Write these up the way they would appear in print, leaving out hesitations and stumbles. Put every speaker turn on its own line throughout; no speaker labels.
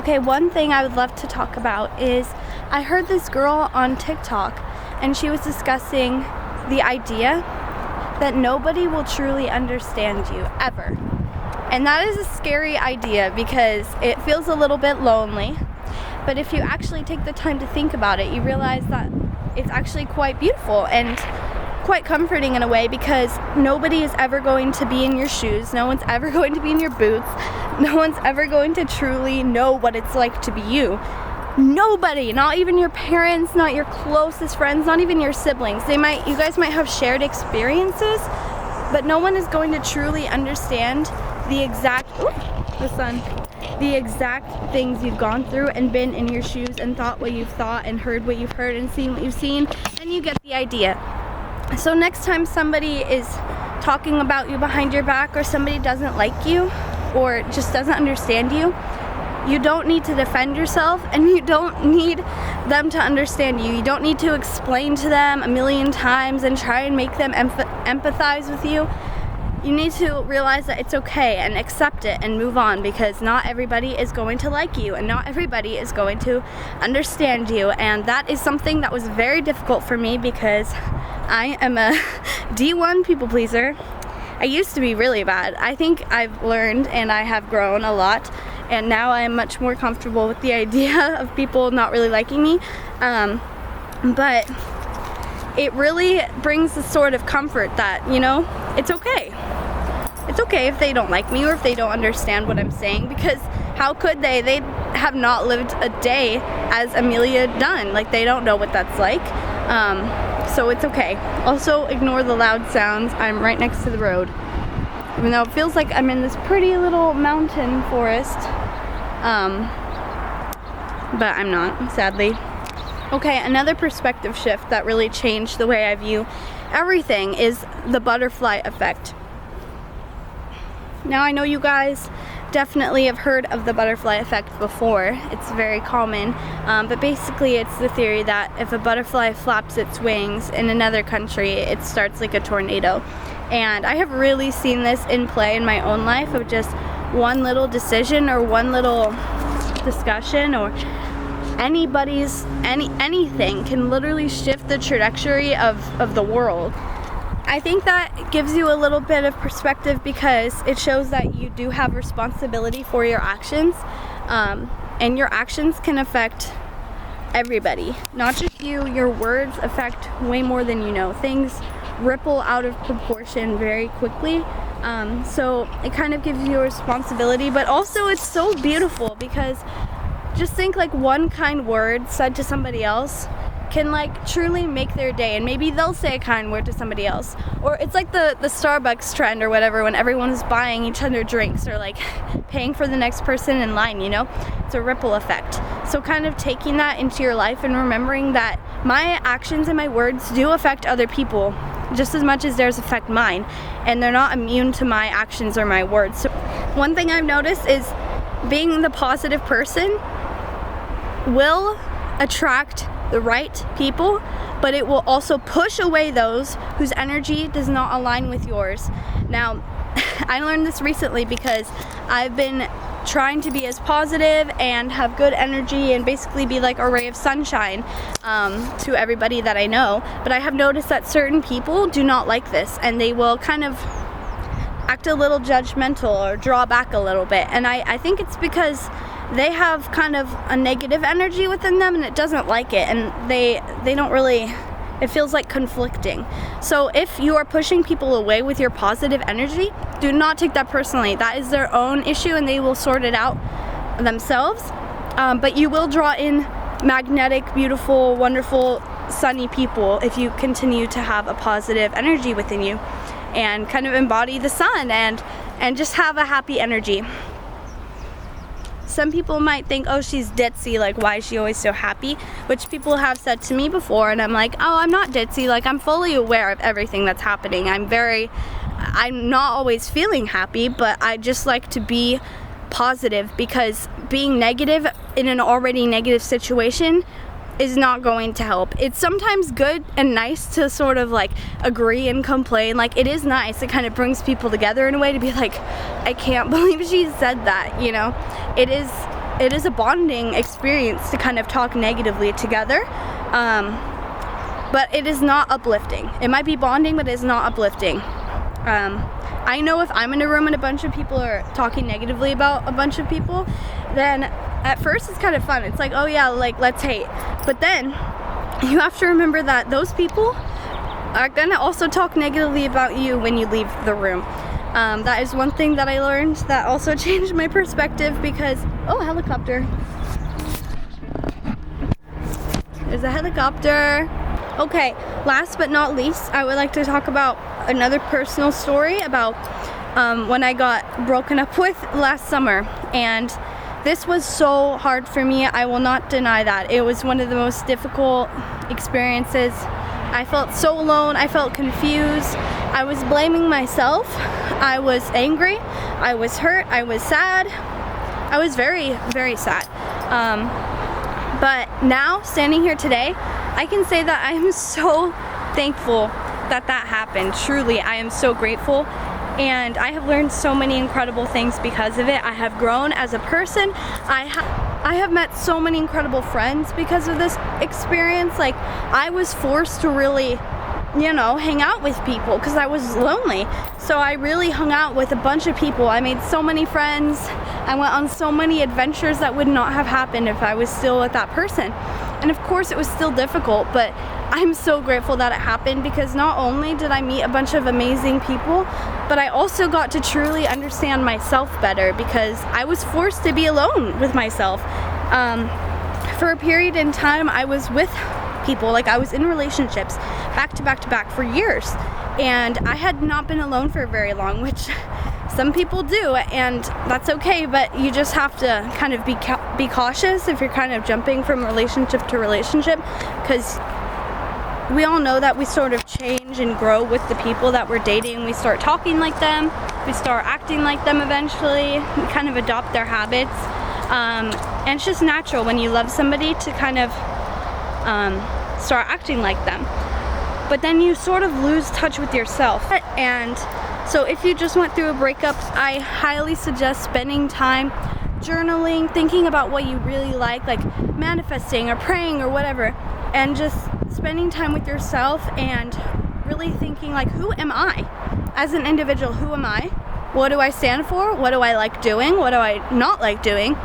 Okay, one thing I would love to talk about is I heard this girl on TikTok and she was discussing the idea that nobody will truly understand you ever. And that is a scary idea because it feels a little bit lonely. But if you actually take the time to think about it, you realize that it's actually quite beautiful and quite comforting in a way, because nobody is ever going to be in your shoes, no one's ever going to be in your boots, no one's ever going to truly know what it's like to be you. Nobody, not even your parents, not your closest friends, not even your siblings. You guys might have shared experiences, but no one is going to truly understand the exact things you've gone through and been in your shoes and thought what you've thought and heard what you've heard and seen what you've seen, and you get the idea. So next time somebody is talking about you behind your back, or somebody doesn't like you or just doesn't understand you, you don't need to defend yourself, and you don't need them to understand you. You don't need to explain to them a million times and try and make them empathize with you. You need to realize that it's okay and accept it and move on, because not everybody is going to like you and not everybody is going to understand you. And that is something that was very difficult for me because I am a D1 people pleaser. I used to be really bad. I think I've learned and I have grown a lot, and now I am much more comfortable with the idea of people not really liking me. But it really brings a sort of comfort that, you know, it's okay. It's okay if they don't like me or if they don't understand what I'm saying, because how could they? They have not lived a day as Amelia Dunn. Like, they don't know what that's like. So it's okay. Also, ignore the loud sounds. I'm right next to the road. Even though it feels like I'm in this pretty little mountain forest. But I'm not, sadly. Okay, another perspective shift that really changed the way I view everything is the butterfly effect. Now, I know you guys definitely have heard of the butterfly effect before. It's very common, but basically it's the theory that if a butterfly flaps its wings in another country, it starts like a tornado. And I have really seen this in play in my own life, of just one little decision or one little discussion or anything can literally shift the trajectory of the world. I think that gives you a little bit of perspective, because it shows that you do have responsibility for your actions, and your actions can affect everybody, not just you. Your words affect way more than you know. Things ripple out of proportion very quickly, so it kind of gives you a responsibility, but also it's so beautiful, because just think, like, one kind word said to somebody else can like truly make their day, and maybe they'll say a kind word to somebody else. Or it's like the Starbucks trend or whatever, when everyone's buying each other drinks or like paying for the next person in line, you know? It's a ripple effect. So kind of taking that into your life and remembering that my actions and my words do affect other people just as much as theirs affect mine, and they're not immune to my actions or my words. So one thing I've noticed is being the positive person will attract the right people, but it will also push away those whose energy does not align with yours. Now, I learned this recently because I've been trying to be as positive and have good energy and basically be like a ray of sunshine to everybody that I know, but I have noticed that certain people do not like this, and they will kind of act a little judgmental or draw back a little bit, and I think it's because they have kind of a negative energy within them and it doesn't like it, and they don't really, it feels like conflicting. So if you are pushing people away with your positive energy, do not take that personally. That is their own issue and they will sort it out themselves, but you will draw in magnetic, beautiful, wonderful, sunny people if you continue to have a positive energy within you and kind of embody the sun and just have a happy energy. Some people might think, oh, she's ditzy, like why is she always so happy? Which people have said to me before, and I'm like, oh, I'm not ditzy, like I'm fully aware of everything that's happening. I'm not always feeling happy, but I just like to be positive, because being negative in an already negative situation is not going to help. It's sometimes good and nice to sort of like agree and complain. Like, it is nice. It kind of brings people together in a way to be like, I can't believe she said that, you know? it is a bonding experience to kind of talk negatively together. But it is not uplifting. It might be bonding, but it is not uplifting. I know if I'm in a room and a bunch of people are talking negatively about a bunch of people, then at first it's kind of fun. It's like, oh yeah, like let's hate. But then you have to remember that those people are gonna also talk negatively about you when you leave the room. That is one thing that I learned that also changed my perspective, because, oh, helicopter. There's a helicopter. Okay, last but not least, I would like to talk about another personal story about when I got broken up with last summer. And this was so hard for me. I will not deny that. It was one of the most difficult experiences. I felt so alone. I felt confused. I was blaming myself. I was angry. I was hurt. I was sad. I was very, very sad. But now, standing here today, I can say that I am so thankful that that happened. Truly, I am so grateful. And I have learned so many incredible things because of it. I have grown as a person. I have met so many incredible friends because of this experience. Like, I was forced to really, you know, hang out with people because I was lonely. So I really hung out with a bunch of people. I made so many friends. I went on so many adventures that would not have happened if I was still with that person. And of course it was still difficult, but I'm so grateful that it happened, because not only did I meet a bunch of amazing people, but I also got to truly understand myself better, because I was forced to be alone with myself. For a period in time, I was with people, like I was in relationships back to back to back for years, and I had not been alone for very long, which some people do, and that's okay, but you just have to kind of be cautious if you're kind of jumping from relationship to relationship, because we all know that we sort of change and grow with the people that we're dating. We start talking like them, we start acting like them eventually, we kind of adopt their habits, and it's just natural when you love somebody to kind of start acting like them. But then you sort of lose touch with yourself. And so if you just went through a breakup, I highly suggest spending time journaling, thinking about what you really like manifesting or praying or whatever, and just spending time with yourself and really thinking, like, who am I as an individual? Who am I? What do I stand for? What do I like doing? What do I not like doing?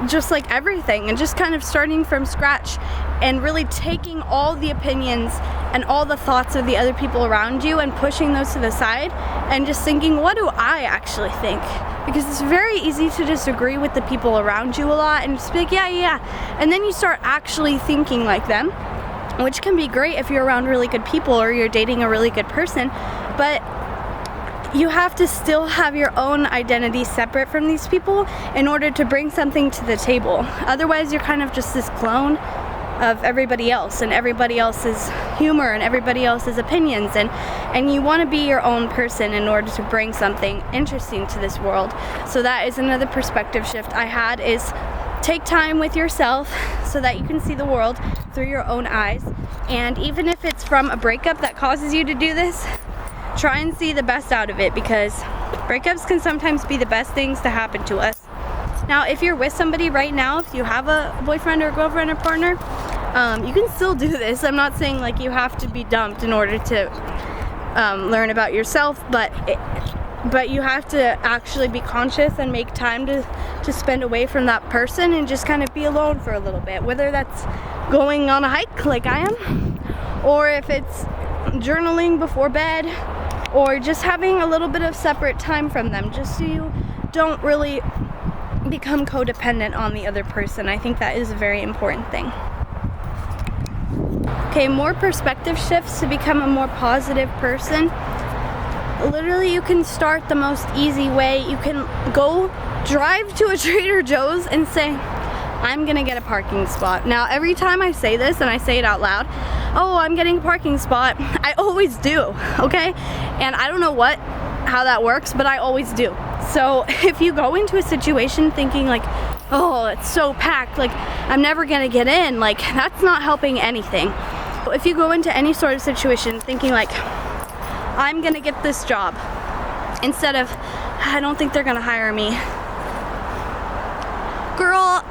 Just like everything, and just kind of starting from scratch and really taking all the opinions and all the thoughts of the other people around you and pushing those to the side and just thinking, what do I actually think? Because it's very easy to disagree with the people around you a lot and just be like, yeah, and then you start actually thinking like them, which can be great if you're around really good people or you're dating a really good person, but you have to still have your own identity separate from these people in order to bring something to the table. Otherwise, you're kind of just this clone of everybody else and everybody else's humor and everybody else's opinions, and you want to be your own person in order to bring something interesting to this world. So that is another perspective shift I had, is take time with yourself so that you can see the world through your own eyes. And even if it's from a breakup that causes you to do this, try and see the best out of it, because breakups can sometimes be the best things to happen to us. Now, if you're with somebody right now, if you have a boyfriend or girlfriend or partner, you can still do this. I'm not saying like you have to be dumped in order to learn about yourself, but you have to actually be conscious and make time to spend away from that person and just kind of be alone for a little bit, whether that's going on a hike like I am, or if it's journaling before bed, or just having a little bit of separate time from them, just so you don't really become codependent on the other person. I think that is a very important thing. Okay, more perspective shifts to become a more positive person. Literally, you can start the most easy way. You can go drive to a Trader Joe's and say, I'm gonna get a parking spot. Now, every time I say this and I say it out loud, oh, I'm getting a parking spot, I always do, okay? And I don't know how that works, but I always do. So if you go into a situation thinking like, oh, it's so packed, like I'm never gonna get in, like that's not helping anything. If you go into any sort of situation thinking like, I'm gonna get this job, instead of, I don't think they're gonna hire me, Girl,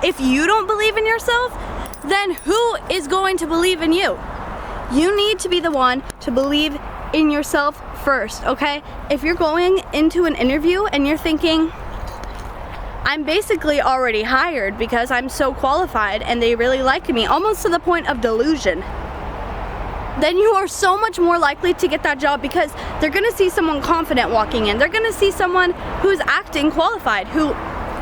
if you don't believe in yourself, then who is going to believe in you? You need to be the one to believe in yourself first, okay? If you're going into an interview and you're thinking, I'm basically already hired because I'm so qualified and they really like me, almost to the point of delusion, then you are so much more likely to get that job, because they're gonna see someone confident walking in. They're gonna see someone who's acting qualified, who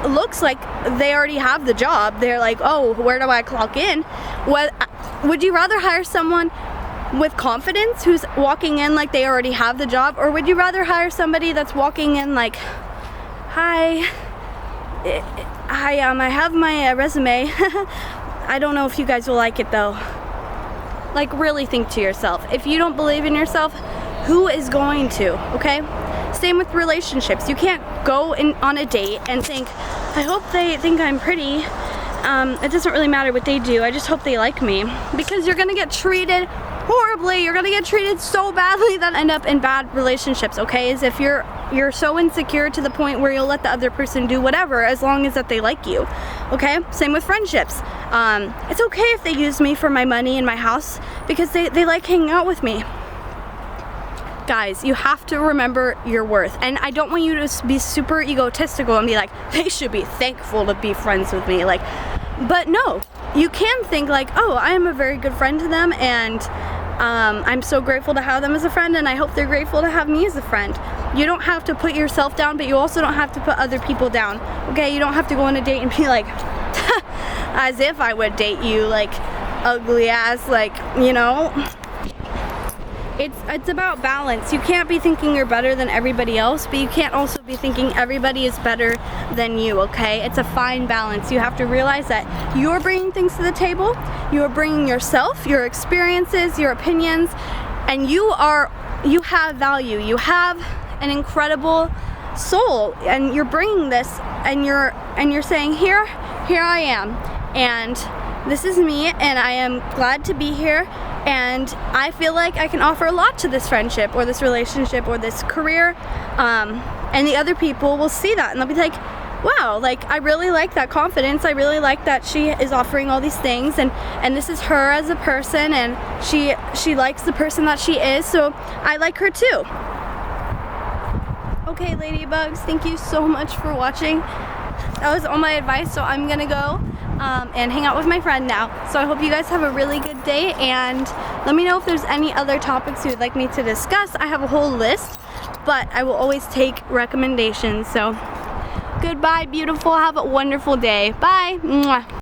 looks like they already have the job. They're like, oh, where do I clock in? Would you rather hire someone with confidence who's walking in like they already have the job, or would you rather hire somebody that's walking in like, hi, I have my resume. I don't know if you guys will like it though. Like, really think to yourself. If you don't believe in yourself, who is going to, okay? Same with relationships. You can't go on a date and think, I hope they think I'm pretty. It doesn't really matter what they do. I just hope they like me. Because you're gonna get treated horribly. You're gonna get treated so badly that end up in bad relationships, okay? Is if you're so insecure to the point where you'll let the other person do whatever as long as that they like you, okay? Same with friendships. It's okay if they use me for my money and my house because they like hanging out with me. Guys, you have to remember your worth. And I don't want you to be super egotistical and be like, they should be thankful to be friends with me. Like, but no, you can think like, oh, I am a very good friend to them, and I'm so grateful to have them as a friend, and I hope they're grateful to have me as a friend. You don't have to put yourself down, but you also don't have to put other people down, okay? You don't have to go on a date and be like, as if I would date you, like, ugly ass, like, you know? It's about balance. You can't be thinking you're better than everybody else, but you can't also be thinking everybody is better than you, okay? It's a fine balance. You have to realize that you're bringing things to the table. You're bringing yourself, your experiences, your opinions, and you have value. You have an incredible soul, and you're bringing this, and you're saying, here I am, and this is me, and I am glad to be here, and I feel like I can offer a lot to this friendship or this relationship or this career, and the other people will see that and they'll be like, wow, like, I really like that confidence. I really like that she is offering all these things, and this is her as a person, and she likes the person that she is, so I like her too. Okay, ladybugs, thank you so much for watching. That was all my advice, so I'm gonna go and hang out with my friend now. So I hope you guys have a really good day, and let me know if there's any other topics you would like me to discuss. I have a whole list, but I will always take recommendations. So goodbye, beautiful. Have a wonderful day. Bye. Mwah.